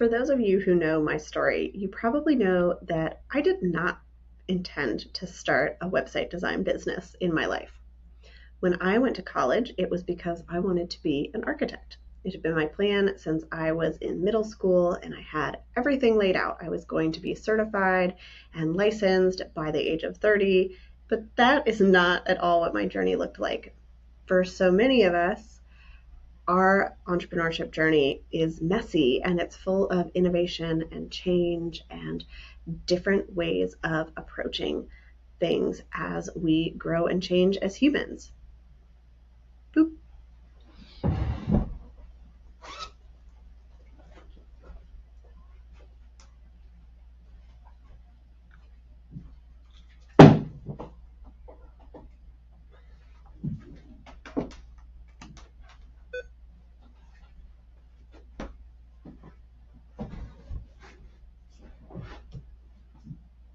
For those of you who know my story, you probably know that I did not intend to start a website design business in my life. When I went to college, it was because I wanted to be an architect. It had been my plan since I was in middle school, and I had everything laid out. I was going to be certified and licensed by the age of 30, but that is not at all what my journey looked like. For so many of us, our entrepreneurship journey is messy and it's full of innovation and change and different ways of approaching things as we grow and change as humans. Boop.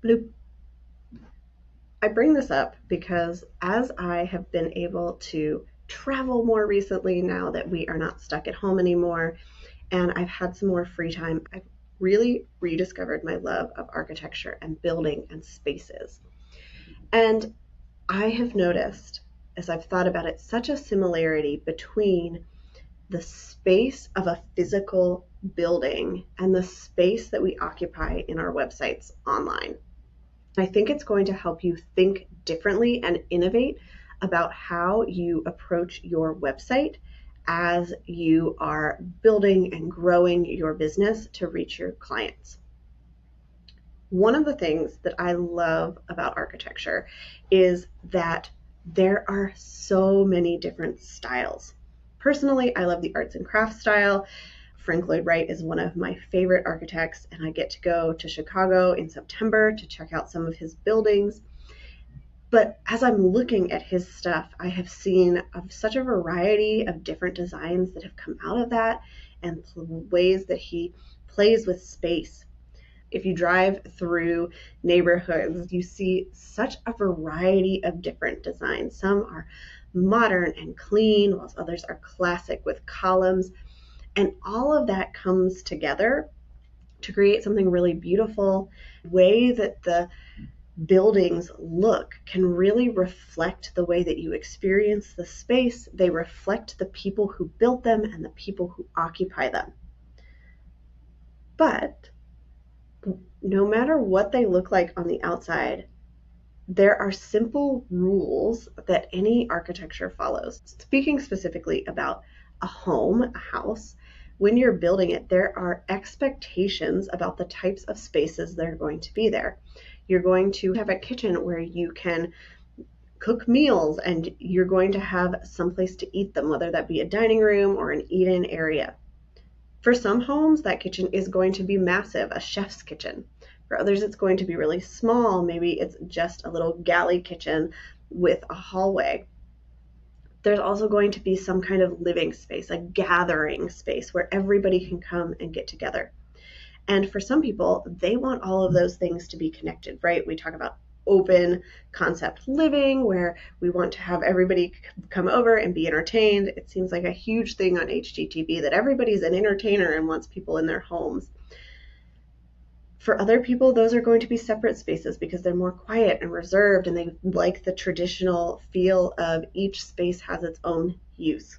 Bloop. I bring this up because as I have been able to travel more recently, now that we are not stuck at home anymore, and I've had some more free time, I've really rediscovered my love of architecture and building and spaces. And I have noticed, as I've thought about it, such a similarity between the space of a physical building and the space that we occupy in our websites online. I think it's going to help you think differently and innovate about how you approach your website as you are building and growing your business to reach your clients. One of the things that I love about architecture is that there are so many different styles. Personally, I love the arts and crafts style. Frank Lloyd Wright is one of my favorite architects, and I get to go to Chicago in September to check out some of his buildings. But as I'm looking at his stuff, I have seen such a variety of different designs that have come out of that and ways that he plays with space. If you drive through neighborhoods, you see such a variety of different designs. Some are modern and clean, whilst others are classic with columns. And all of that comes together to create something really beautiful. The way that the buildings look can really reflect the way that you experience the space. They reflect the people who built them and the people who occupy them. But no matter what they look like on the outside, there are simple rules that any architecture follows. Speaking specifically about a home, a house, when you're building it, there are expectations about the types of spaces that are going to be there. You're going to have a kitchen where you can cook meals, and you're going to have someplace to eat them, whether that be a dining room or an eat-in area. For some homes, that kitchen is going to be massive, a chef's kitchen. For others, it's going to be really small. Maybe it's just a little galley kitchen with a hallway. There's also going to be some kind of living space, a gathering space where everybody can come and get together. And for some people, they want all of those things to be connected, right? We talk about open concept living, where we want to have everybody come over and be entertained. It seems like a huge thing on HGTV that everybody's an entertainer and wants people in their homes. For other people, those are going to be separate spaces because they're more quiet and reserved, and they like the traditional feel of each space has its own use.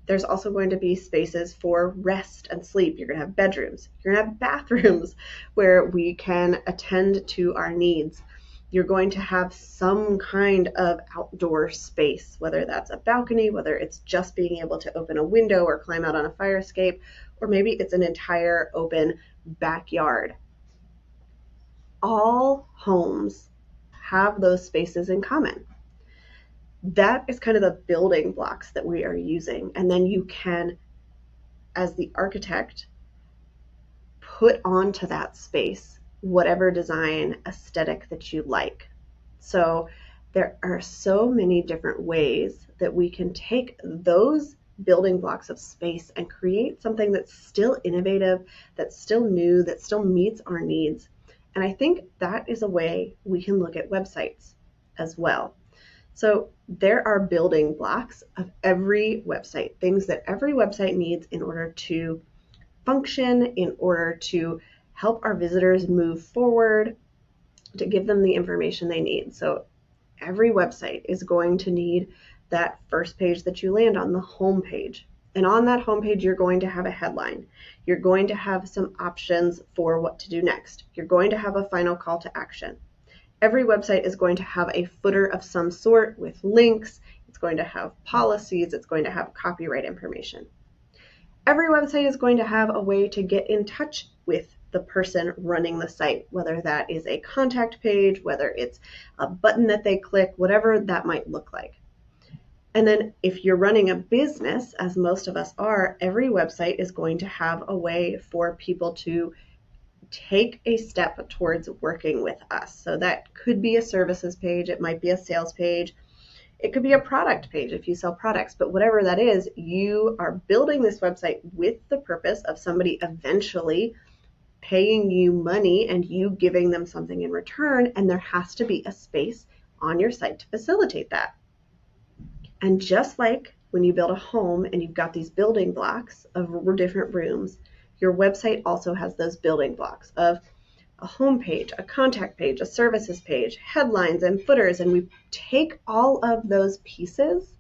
There's also going to be spaces for rest and sleep. You're going to have bedrooms. You're going to have bathrooms where we can attend to our needs. You're going to have some kind of outdoor space, whether that's a balcony, whether it's just being able to open a window or climb out on a fire escape, or maybe it's an entire open backyard. All homes have those spaces in common. That is kind of the building blocks that we are using. And then you can, as the architect, put onto that space whatever design aesthetic that you like. So there are so many different ways that we can take those building blocks of space and create something that's still innovative, that's still new, that still meets our needs. And I think that is a way we can look at websites as well. So there are building blocks of every website, things that every website needs in order to function, in order to help our visitors move forward, to give them the information they need. So every website is going to need that first page that you land on, the home page. And on that home page, you're going to have a headline. You're going to have some options for what to do next. You're going to have a final call to action. Every website is going to have a footer of some sort with links. It's going to have policies. It's going to have copyright information. Every website is going to have a way to get in touch with the person running the site, whether that is a contact page, whether it's a button that they click, whatever that might look like. And then if you're running a business, as most of us are, every website is going to have a way for people to take a step towards working with us. So that could be a services page, it might be a sales page, it could be a product page if you sell products, but whatever that is, you are building this website with the purpose of somebody eventually paying you money and you giving them something in return, and there has to be a space on your site to facilitate that. And just like when you build a home and you've got these building blocks of different rooms, your website also has those building blocks of a home page, a contact page, a services page, headlines and footers, and we take all of those pieces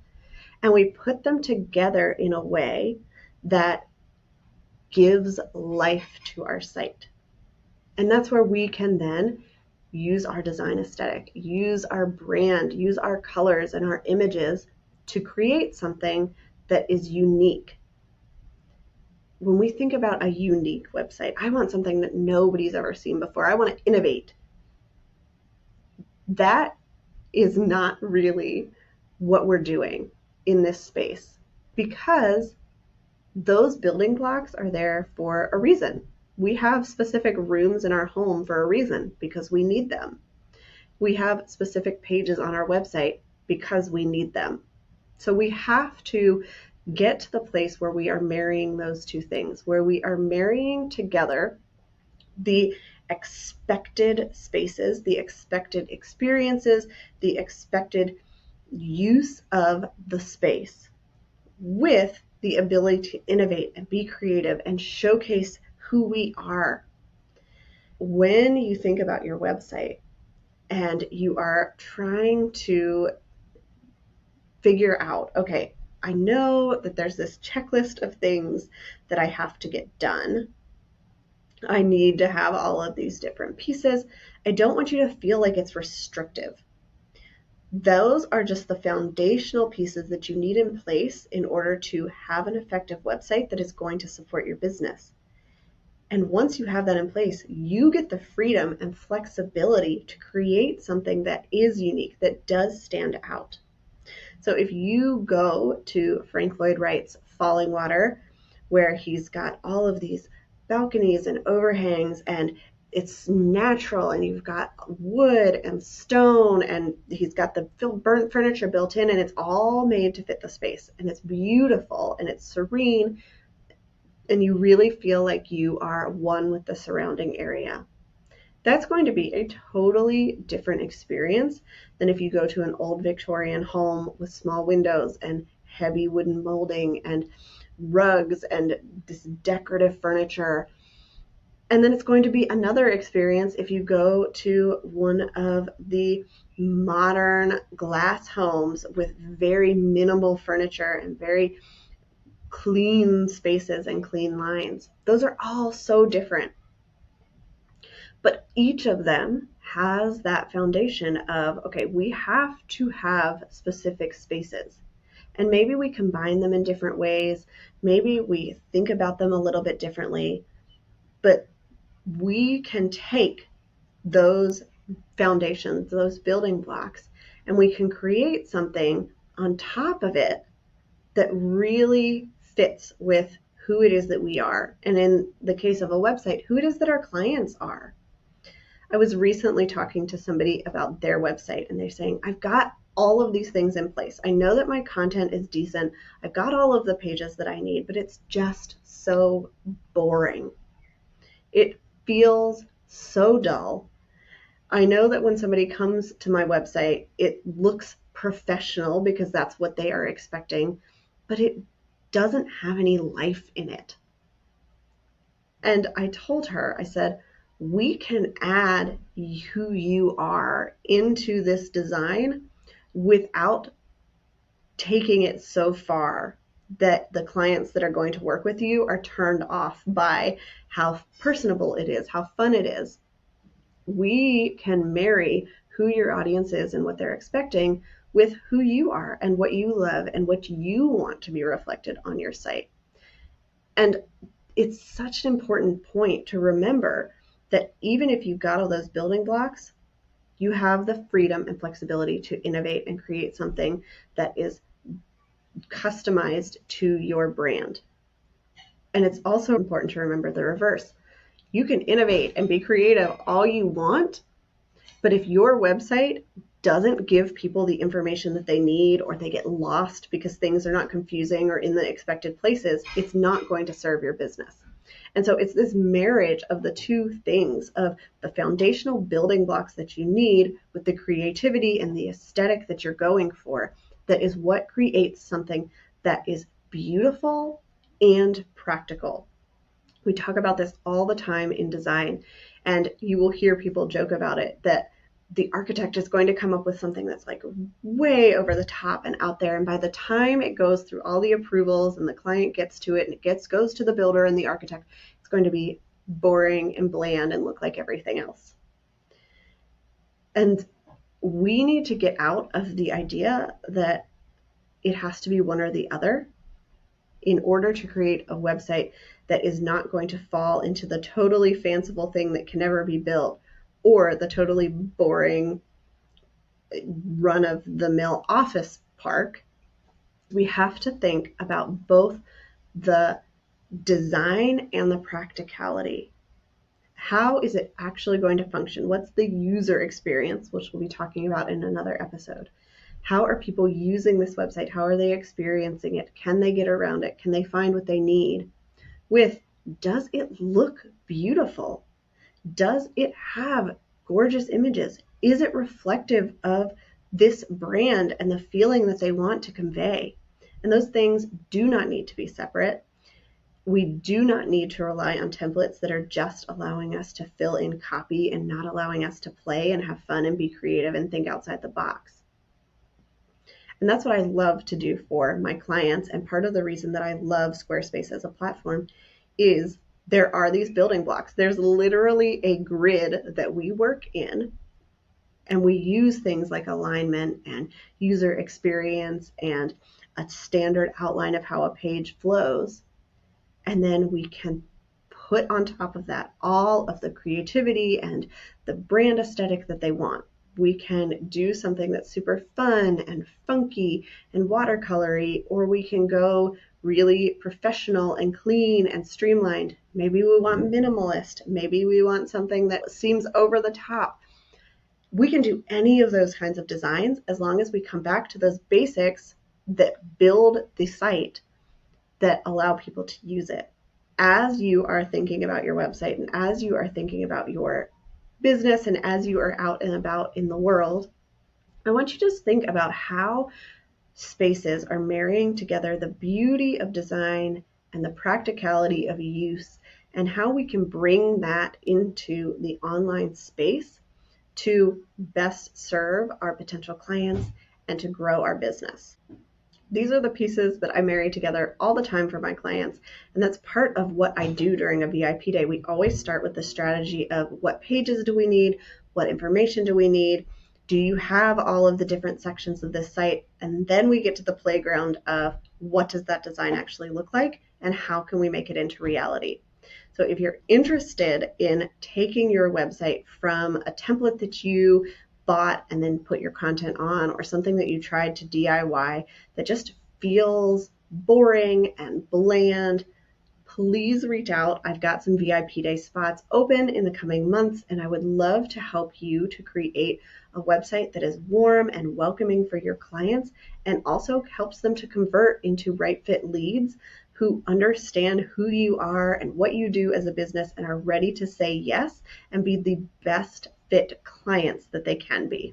and we put them together in a way that gives life to our site. And that's where we can then use our design aesthetic, use our brand, use our colors and our images to create something that is unique. When we think about a unique website, I want something that nobody's ever seen before. I want to innovate. That is not really what we're doing in this space, because those building blocks are there for a reason. We have specific rooms in our home for a reason, because we need them. We have specific pages on our website because we need them. So we have to get to the place where we are marrying those two things, where we are marrying together the expected spaces, the expected experiences, the expected use of the space with the ability to innovate and be creative and showcase who we are. When you think about your website and you are trying to figure out, okay, I know that there's this checklist of things that I have to get done. I need to have all of these different pieces. I don't want you to feel like it's restrictive. Those are just the foundational pieces that you need in place in order to have an effective website that is going to support your business. And once you have that in place, you get the freedom and flexibility to create something that is unique, that does stand out. So if you go to Frank Lloyd Wright's Falling Water, where he's got all of these balconies and overhangs and it's natural and you've got wood and stone and he's got the burnt furniture built in and it's all made to fit the space and it's beautiful and it's serene and you really feel like you are one with the surrounding area. That's going to be a totally different experience than if you go to an old Victorian home with small windows and heavy wooden molding and rugs and this decorative furniture. And then it's going to be another experience if you go to one of the modern glass homes with very minimal furniture and very clean spaces and clean lines. Those are all so different. But each of them has that foundation of, okay, we have to have specific spaces. And maybe we combine them in different ways. Maybe we think about them a little bit differently. But we can take those foundations, those building blocks, and we can create something on top of it that really fits with who it is that we are. And in the case of a website, who it is that our clients are. I was recently talking to somebody about their website and they're saying, I've got all of these things in place. I know that my content is decent. I've got all of the pages that I need, but it's just so boring. It feels so dull. I know that when somebody comes to my website, it looks professional because that's what they are expecting, but it doesn't have any life in it. And I told her, I said, we can add who you are into this design without taking it so far that the clients that are going to work with you are turned off by how personable it is, how fun it is. We can marry who your audience is and what they're expecting with who you are and what you love and what you want to be reflected on your site. And it's such an important point to remember that even if you've got all those building blocks, you have the freedom and flexibility to innovate and create something that is customized to your brand. And it's also important to remember the reverse. You can innovate and be creative all you want, but if your website doesn't give people the information that they need, or they get lost because things are not confusing or in the expected places, it's not going to serve your business. And so it's this marriage of the two things, of the foundational building blocks that you need with the creativity and the aesthetic that you're going for, that is what creates something that is beautiful and practical. We talk about this all the time in design, and you will hear people joke about it, that the architect is going to come up with something that's like way over the top and out there. And by the time it goes through all the approvals and the client gets to it and it goes to the builder and the architect, it's going to be boring and bland and look like everything else. And we need to get out of the idea that it has to be one or the other in order to create a website that is not going to fall into the totally fanciful thing that can never be built, or the totally boring run-of-the-mill office park. We have to think about both the design and the practicality. How is it actually going to function? What's the user experience, which we'll be talking about in another episode? How are people using this website? How are they experiencing it? Can they get around it? Can they find what they need? With, does it look beautiful? Does it have gorgeous images? Is it reflective of this brand and the feeling that they want to convey? And those things do not need to be separate. We do not need to rely on templates that are just allowing us to fill in copy and not allowing us to play and have fun and be creative and think outside the box. And that's what I love to do for my clients. And part of the reason that I love Squarespace as a platform is there are these building blocks. There's literally a grid that we work in, and we use things like alignment and user experience and a standard outline of how a page flows. And then we can put on top of that all of the creativity and the brand aesthetic that they want. We can do something that's super fun and funky and watercolory, or we can go really professional and clean and streamlined. Maybe we want minimalist. Maybe we want something that seems over the top. We can do any of those kinds of designs as long as we come back to those basics that build the site that allow people to use it. As you are thinking about your website and as you are thinking about your business and as you are out and about in the world, I want you to just think about how spaces are marrying together the beauty of design and the practicality of use, and how we can bring that into the online space to best serve our potential clients and to grow our business. These are the pieces that I marry together all the time for my clients, and that's part of what I do during a VIP day. We always start with the strategy of what pages do we need, what information do we need, do you have all of the different sections of this site, and then we get to the playground of what does that design actually look like and how can we make it into reality. So if you're interested in taking your website from a template that you bought and then put your content on, or something that you tried to DIY that just feels boring and bland, please reach out. I've got some VIP day spots open in the coming months, and I would love to help you to create a website that is warm and welcoming for your clients, and also helps them to convert into right fit leads who understand who you are and what you do as a business and are ready to say yes and be the best fit clients that they can be.